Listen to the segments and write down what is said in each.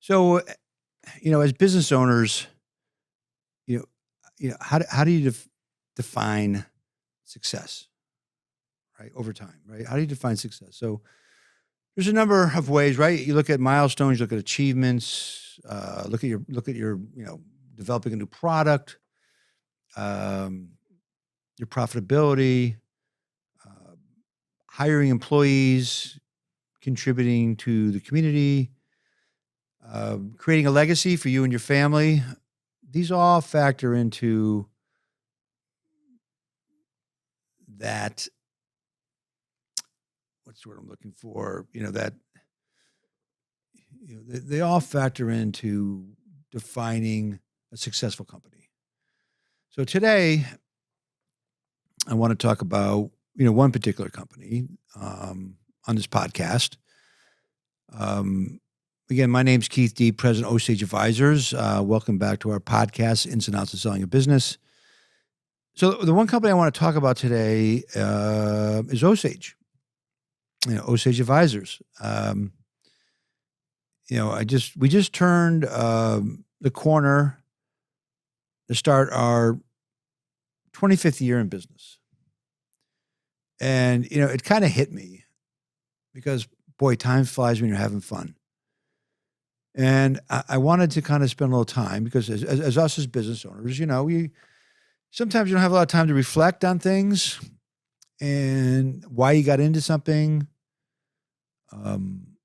So, as business owners, you know, how do you define success, right? Over time, right? How do you define success? So, there's a number of ways, right? You look at milestones, you look at achievements, look at your developing a new product, um, your profitability, uh, hiring employees, contributing to the community, creating a legacy for you and your family. These all factor into that. What's the word I'm looking for? They all factor into defining a successful company. So today, I want to talk about one particular company on this podcast. Again, my name's kdee, President of Osage Advisors. Welcome back to our podcast, Ins and Outs of Selling a Business. So the one company I want to talk about today is Osage. Osage Advisors. We just turned the corner to start our 25th year in business. And, it kind of hit me because, boy, time flies when you're having fun. And I wanted to kind of spend a little time because as us as business owners, sometimes you don't have a lot of time to reflect on things and why you got into something, and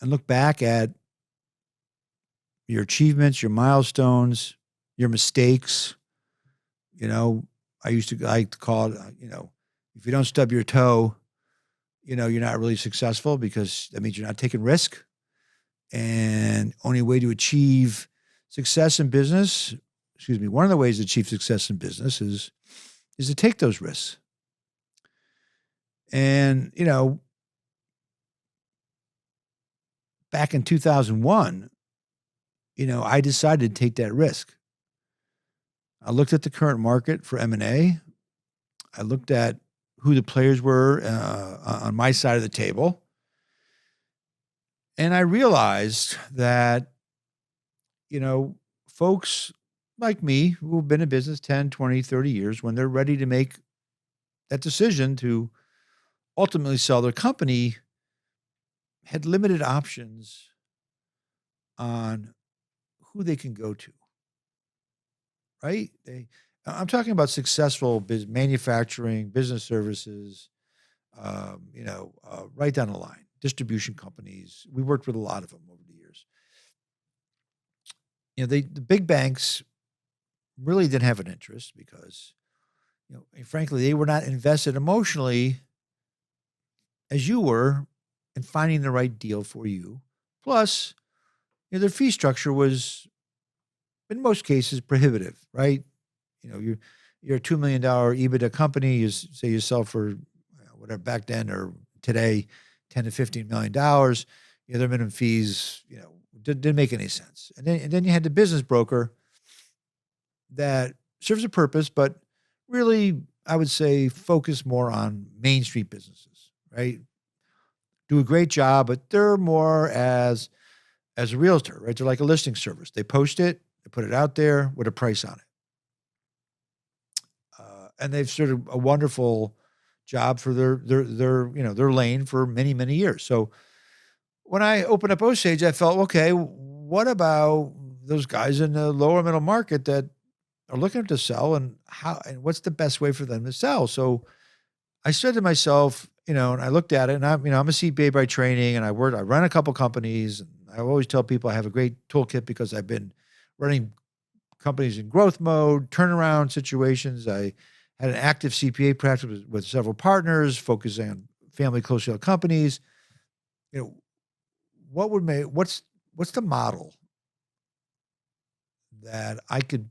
look back at your achievements, your milestones, your mistakes. I used to like to call it, if you don't stub your toe, you're not really successful because that means you're not taking risk. And only way to achieve success in business, one of the ways to achieve success in business is to take those risks. And, back in 2001, I decided to take that risk. I looked at the current market for M&A. I looked at who the players were on my side of the table. And I realized that, folks like me who have been in business 10, 20, 30 years, when they're ready to make that decision to ultimately sell their company, had limited options on who they can go to, right? I'm talking about successful manufacturing, business services, right down the line, distribution companies. We worked with a lot of them over the years. The big banks really didn't have an interest because, frankly, they were not invested emotionally as you were in finding the right deal for you. Plus, their fee structure was, in most cases, prohibitive, right? You're a $2 million EBITDA company. You say you sell for whatever back then or today, $10 to $15 million. Their minimum fees, didn't make any sense. And then you had the business broker that serves a purpose, but really, I would say, focus more on Main Street businesses, right? Do a great job, but they're more as a realtor, right? They're like a listing service. They post it, they put it out there with a price on it. And they've sort of a wonderful job for their lane for many, many years. So when I opened up Osage, I felt, okay, what about those guys in the lower middle market that are looking to sell, and what's the best way for them to sell? So I said to myself, and I looked at it, and I'm a CPA by training, and I run a couple companies, and I always tell people I have a great toolkit because I've been running companies in growth mode, turnaround situations. I had an active CPA practice with several partners, focusing on family closely held companies. What's the model that I could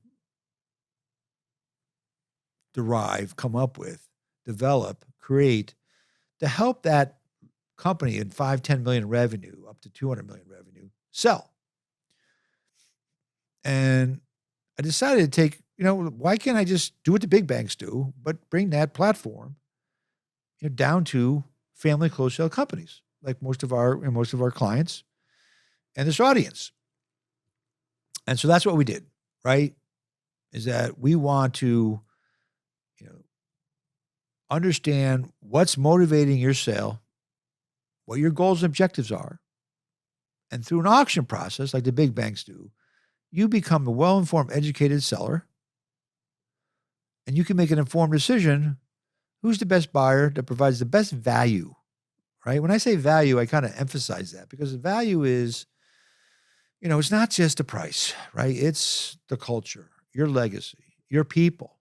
come up with, develop, create to help that company in 5, 10 million revenue up to 200 million revenue sell? And I decided to take, why can't I just do what the big banks do, but bring that platform down to family close sale companies, like most of our clients and this audience. And so that's what we did, right? Is that we want to, you know, understand what's motivating your sale, what your goals and objectives are. And through an auction process, like the big banks do, you become a well-informed, educated seller, and you can make an informed decision who's the best buyer that provides the best value, right? When I say value, I kind of emphasize that because the value is, it's not just the price, right? It's the culture, your legacy, your people,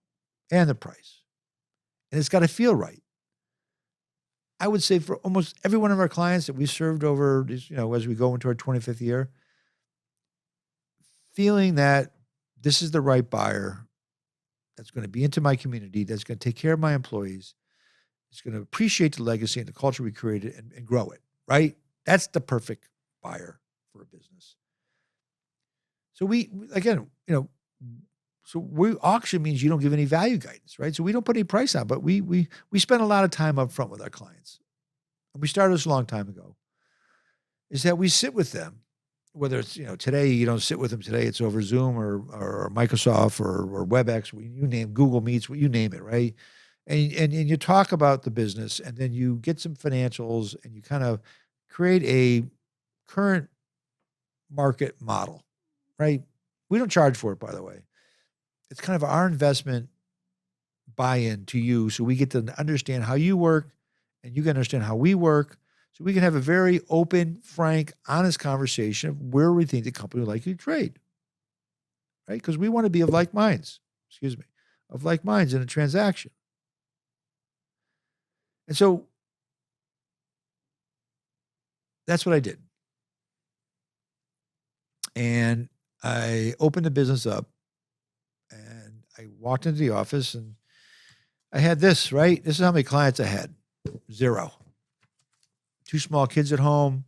and the price. And it's got to feel right. I would say for almost every one of our clients that we served over these, as we go into our 25th year, feeling that this is the right buyer that's going to be into my community, that's going to take care of my employees, it's going to appreciate the legacy and the culture we created and grow it, right? That's the perfect buyer for a business. So auction means you don't give any value guidance, right? So we don't put any price on, but we spend a lot of time up front with our clients. And we started this a long time ago, is that we sit with them, whether it's, today you don't sit with them today, it's over Zoom or Microsoft or WebEx, you name Google Meets, you name it, right? And you talk about the business, and then you get some financials, and you kind of create a current market model, right? We don't charge for it, by the way. It's kind of our investment buy-in to you, so we get to understand how you work, and you can understand how we work, so we can have a very open, frank, honest conversation of where we think the company would like to trade, right? Because we want to be of like minds in a transaction. And so that's what I did. And I opened the business up, and I walked into the office, and I had this, right? This is how many clients I had. 0. 2 small kids at home.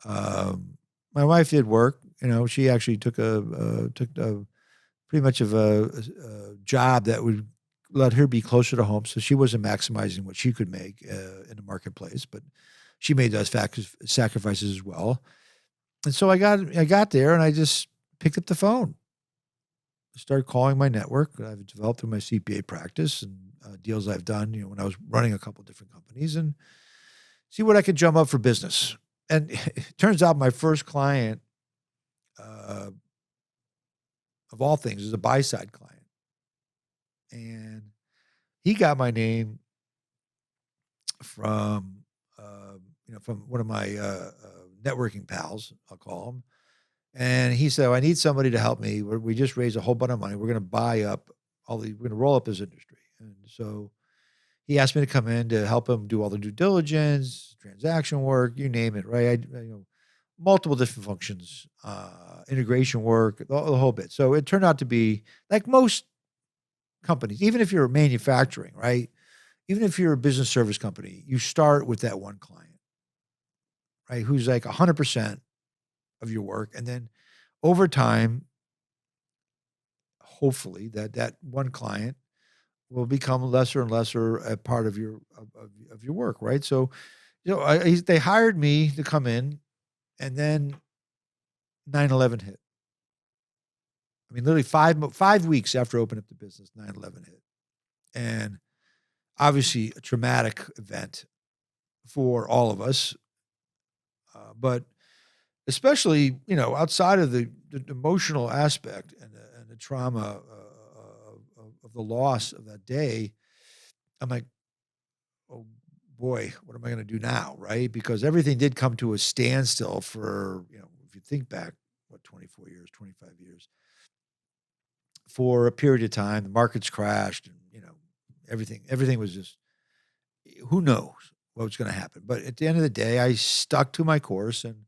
My wife did work. She actually took pretty much of a job that would let her be closer to home. So she wasn't maximizing what she could make in the marketplace, but she made those sacrifices as well. And so I got there, and I just picked up the phone, started calling my network that I've developed through my CPA practice and deals I've done, when I was running a couple different companies, and see what I could drum up for business. And it turns out my first client, of all things, is a buy-side client. And he got my name from, from one of my networking pals, I'll call him. And he said, I need somebody to help me. We just raised a whole bunch of money. We're going to buy up we're going to roll up this industry. And so he asked me to come in to help him do all the due diligence, transaction work, you name it, right? Multiple different functions, integration work, the whole bit. So it turned out to be like most companies, even if you're manufacturing, right? Even if you're a business service company, you start with that one client, right? Who's like 100% of your work. And then over time, hopefully that one client will become lesser and lesser a part of your work, right? So, they hired me to come in, and then 9/11 hit. I mean, literally 5 weeks after opening up the business, 9/11 hit, and obviously a traumatic event for all of us, but especially outside of the emotional aspect and the trauma of the loss of that day, I'm like, oh boy, what am I going to do now, right? Because everything did come to a standstill for, if you think back, 24 years, 25 years, for a period of time. The markets crashed, and everything was just, who knows what was going to happen. But at the end of the day, I stuck to my course, and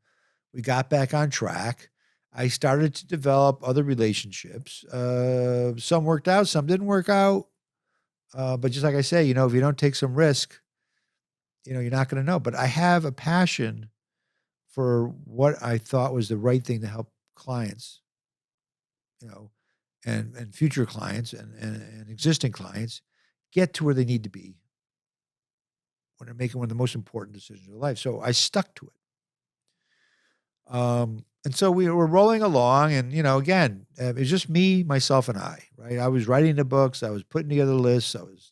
we got back on track. I started to develop other relationships. Some worked out, some didn't work out. But just like I say, if you don't take some risk, you're not going to know. But I have a passion for what I thought was the right thing to help clients, and future clients and existing clients get to where they need to be when they're making one of the most important decisions of their life. So I stuck to it. And so we were rolling along, and again, it was just me, myself, and I. Right? I was writing the books, I was putting together lists, I was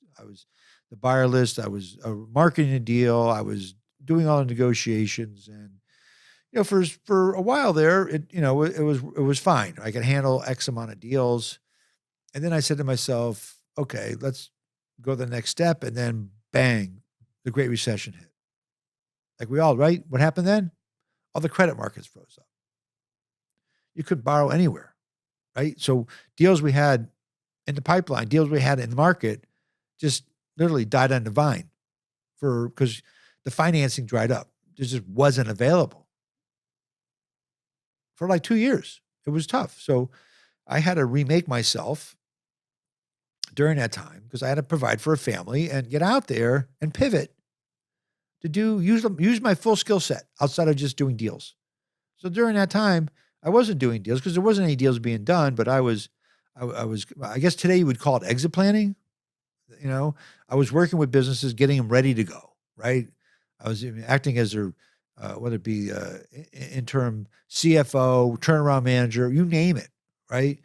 the buyer list, I was marketing a deal, I was doing all the negotiations, and for a while there, it was fine. I could handle X amount of deals, and then I said to myself, okay, let's go to the next step, and then bang, the Great Recession hit. Like we all, right? What happened then? All the credit markets froze up. You couldn't borrow anywhere, right? So deals we had in the pipeline, deals we had in the market, just literally died on the vine because the financing dried up. It just wasn't available for like 2 years. It was tough. So I had to remake myself during that time because I had to provide for a family and get out there and pivot to use my full skill set outside of just doing deals. So during that time, I wasn't doing deals because there wasn't any deals being done, but I was, I guess today you would call it exit planning. I was working with businesses, getting them ready to go, right? I was acting as their, whether it be interim CFO, turnaround manager, you name it, right?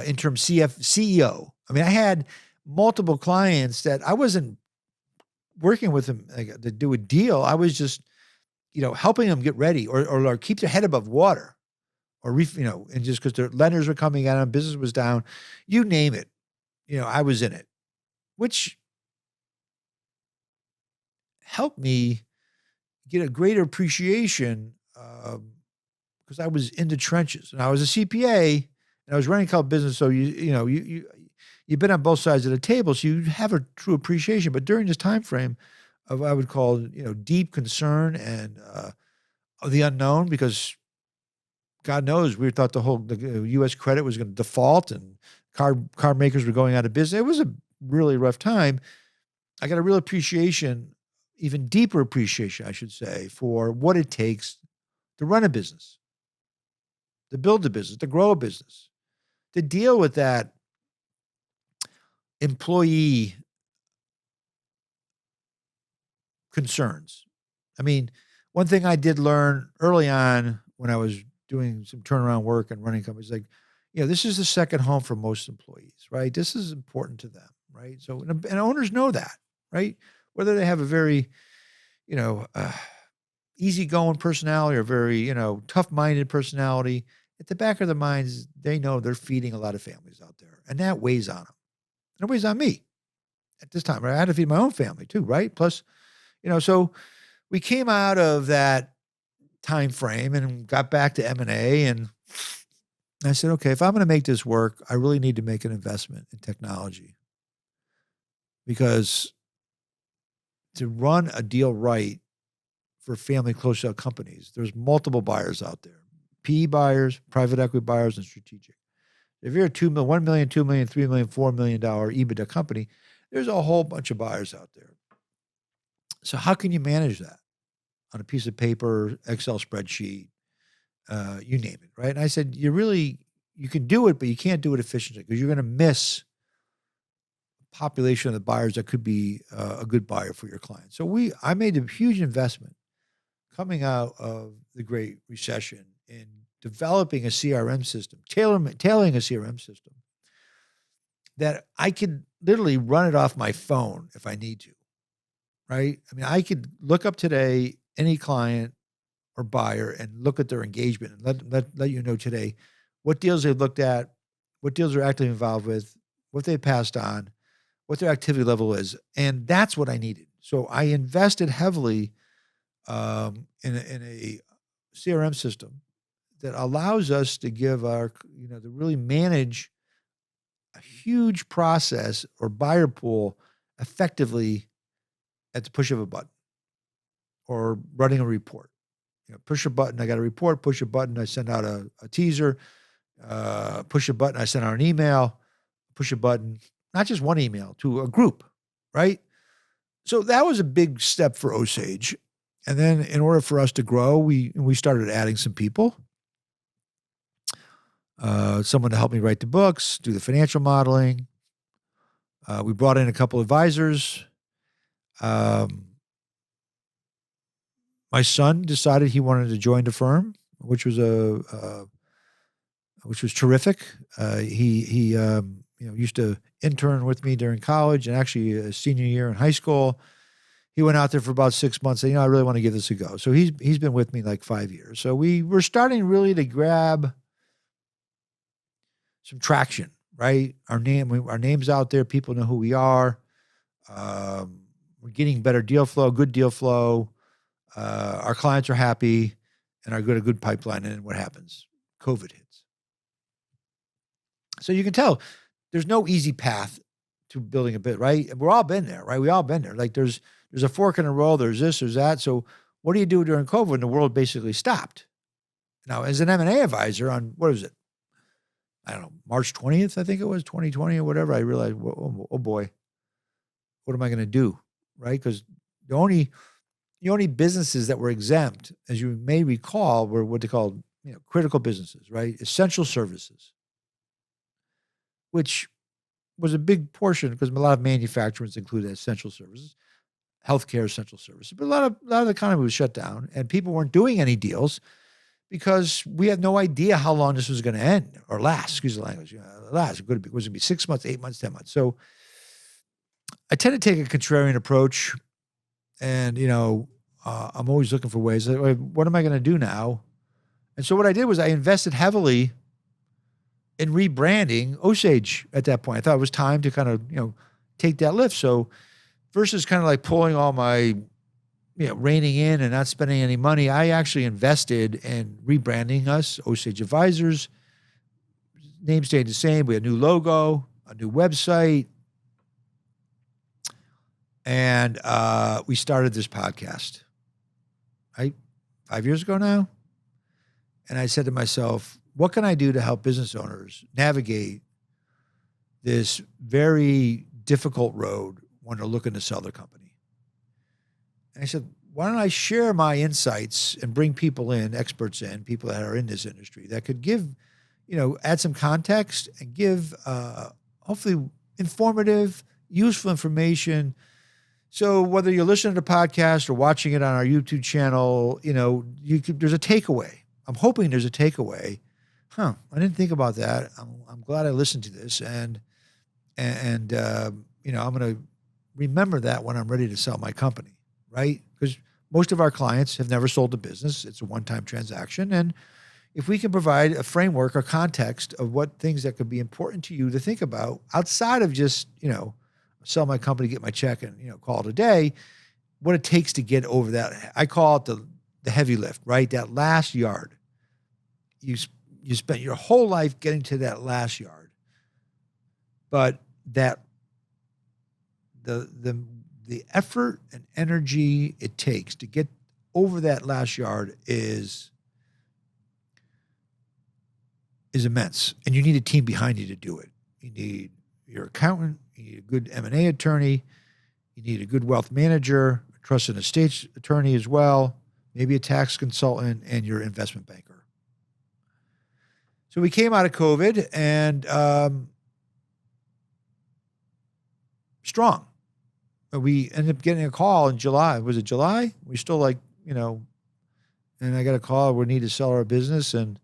Interim CEO. I mean, I had multiple clients that I wasn't working with them to do a deal. I was just, helping them get ready or keep their head above water or, and just because their lenders were coming at them, business was down, you name it. I was in it, which helped me get a greater appreciation because I was in the trenches and I was a CPA and I was running a couple business. So you've been on both sides of the table, so you have a true appreciation. But during this time frame of I would call deep concern and of the unknown, because God knows we thought the U.S. credit was going to default and car makers were going out of business. It was a really rough time. I got a real appreciation, even deeper appreciation, I should say, for what it takes to run a business, to build a business, to grow a business, to deal with that employee concerns. I mean, one thing I did learn early on when I was doing some turnaround work and running companies, like, this is the second home for most employees, right? This is important to them, right? So, and owners know that, right? Whether they have a very, easygoing personality or very, tough-minded personality, at the back of their minds, they know they're feeding a lot of families out there, and that weighs on them. And it weighs on me at this time, right? I had to feed my own family too, right? Plus, so we came out of that time frame and got back to M&A, and I said, okay, if I'm going to make this work, I really need to make an investment in technology, because to run a deal right for family close-out companies, there's multiple buyers out there, PE buyers, private equity buyers, and strategic. If you're a $1 million, $2 million, $3 million, $4 million EBITDA company, there's a whole bunch of buyers out there. So how can you manage that on a piece of paper, Excel spreadsheet, you name it, right? And I said, you can do it, but you can't do it efficiently because you're going to miss population of the buyers that could be a good buyer for your client. So I made a huge investment coming out of the Great Recession in developing a CRM system, tailoring a CRM system that I could literally run it off my phone if I need to, right? I mean, I could look up today any client or buyer and look at their engagement and let you know today what deals they've looked at, what deals they're actively involved with, what they passed on, what their activity level is. And that's what I needed. So I invested heavily in a CRM system that allows us to give to really manage a huge process or buyer pool effectively at the push of a button or running a report. Push a button, I got a report, push a button, I send out a teaser, push a button, I send out an email, push a button, not just one email, to a group, right? So that was a big step for Osage. And then in order for us to grow, we started adding some people. Someone to help me write the books, do the financial modeling. We brought in a couple advisors. My son decided he wanted to join the firm. which was which was terrific. He used to intern with me during college and actually a senior year in high school. He went out there for about 6 months. And, I really want to give this a go. So he's been with me like 5 years. So we were starting really to grab some traction, right? Our name's out there. People know who we are. We're getting better deal flow, good deal flow. Our clients are happy and are good pipeline. And then what happens? COVID hits. So you can tell there's no easy path to building a bit, right? We're all been there, right? We all been there. Like there's a fork in the road. There's this, there's that. So what do you do during COVID when the world basically stopped? Now, as an M&A advisor on, what is it? I don't know, March 20th, I think it was 2020 or whatever. I realized, oh boy, what am I going to do? Right? Because the only businesses that were exempt, as you may recall, were what they called, critical businesses, right? Essential services, which was a big portion because a lot of manufacturers included essential services, healthcare essential services. But a lot of the economy was shut down and people weren't doing any deals because we had no idea how long this was going to end or last. Excuse the language. Was it going to be 6 months, 8 months, 10 months? So I tend to take a contrarian approach, and I'm always looking for ways. Like, what am I going to do now? And so what I did was I invested heavily in rebranding Osage at that point. I thought it was time to kind of, take that lift. So versus kind of like pulling all my, reining in and not spending any money, I actually invested in rebranding us, Osage Advisors. Name stayed the same. We had a new logo, a new website. And we started this podcast, right? 5 years ago now. And I said to myself, what can I do to help business owners navigate this very difficult road when they're looking to sell their company? And I said, why don't I share my insights and bring people in, experts in, people that are in this industry that could give, add some context and give hopefully informative, useful information. So whether you're listening to the podcast or watching it on our YouTube channel, there's a takeaway. I'm hoping there's a takeaway. I didn't think about that. I'm glad I listened to this, and I'm going to remember that when I'm ready to sell my company, right? Because most of our clients have never sold a business. It's a one-time transaction, and if we can provide a framework or context of what things that could be important to you to think about outside of just sell my company, get my check, and call it a day, what it takes to get over that. I call it the heavy lift, right? That last yard. You spent your whole life getting to that last yard, but that the effort and energy it takes to get over that last yard is immense, and you need a team behind you to do it. You need your accountant, you need a good M&A attorney, you need a good wealth manager, a trust and estates attorney as well, maybe a tax consultant, and your investment banker. So we came out of COVID and strong. We ended up getting a call in July. Was it July? We still and I got a call. We need to sell our business. And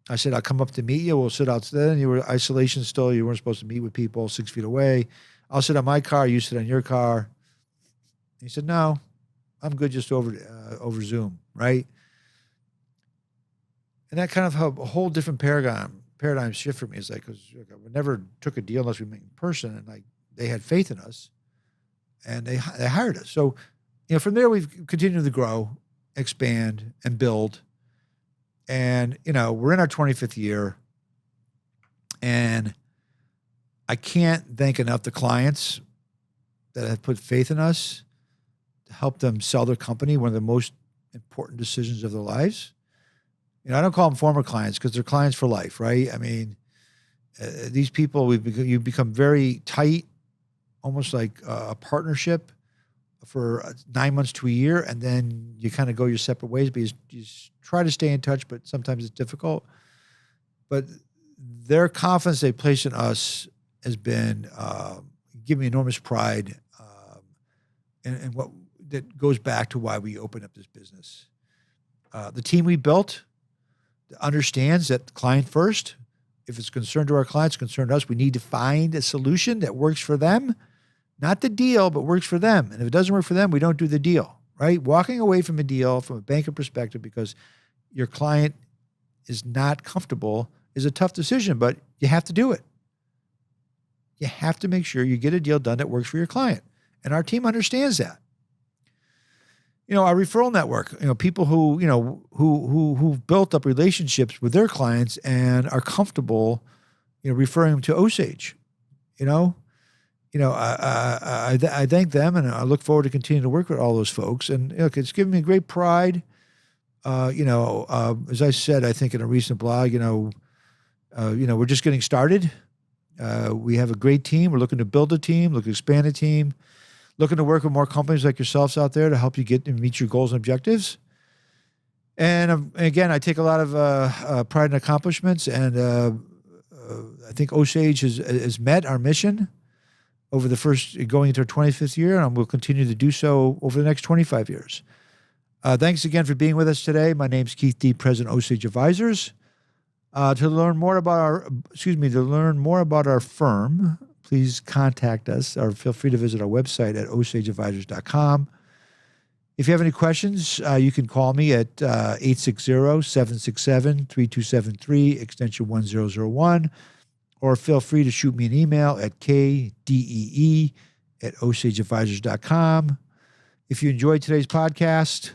I said, I'll come up to meet you. We'll sit outside. And you were isolation still. You weren't supposed to meet with people 6 feet away. I'll sit on my car. You sit on your car. He said, no, I'm good just over Zoom, right? And that kind of a whole different paradigm shift for me. It's like, 'cause we never took a deal unless we met in person, and they had faith in us, and they hired us. So, from there we've continued to grow, expand, and build. And we're in our 25th year, and I can't thank enough the clients that have put faith in us to help them sell their company, one of the most important decisions of their lives. I don't call them former clients because they're clients for life, right? I mean, these people, you've become very tight, almost like a partnership for 9 months to a year, and then you kind of go your separate ways, but you try to stay in touch, but sometimes it's difficult. But their confidence they place in us has been giving me enormous pride, and what that goes back to why we opened up this business. The team we built, understands that client first. If it's concerned to our clients, concerned to us, we need to find a solution that works for them. Not the deal, but works for them. And if it doesn't work for them, we don't do the deal, right? Walking away from a deal from a banker perspective because your client is not comfortable is a tough decision, but you have to do it. You have to make sure you get a deal done that works for your client. And our team understands that. Our referral network, people who've built up relationships with their clients and are comfortable, referring them to Osage. I thank them, and I look forward to continuing to work with all those folks. And it's given me great pride. As I said, I think in a recent blog, we're just getting started. We have a great team. We're looking to build a team, looking to expand a team, looking to work with more companies like yourselves out there to help you get and meet your goals and objectives. And again, I take a lot of pride in accomplishments, and I think Osage has met our mission over the going into our 25th year, and we'll continue to do so over the next 25 years. Thanks again for being with us today. My name's kdee, President of Osage Advisors. To learn more about our firm, please contact us or feel free to visit our website at osageadvisors.com. If you have any questions, you can call me at 860-767-3273, extension 1001, or feel free to shoot me an email at kdee@osageadvisors.com. If you enjoyed today's podcast,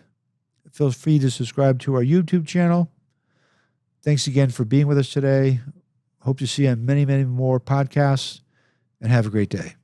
feel free to subscribe to our YouTube channel. Thanks again for being with us today. Hope to see you on many, many more podcasts, and have a great day.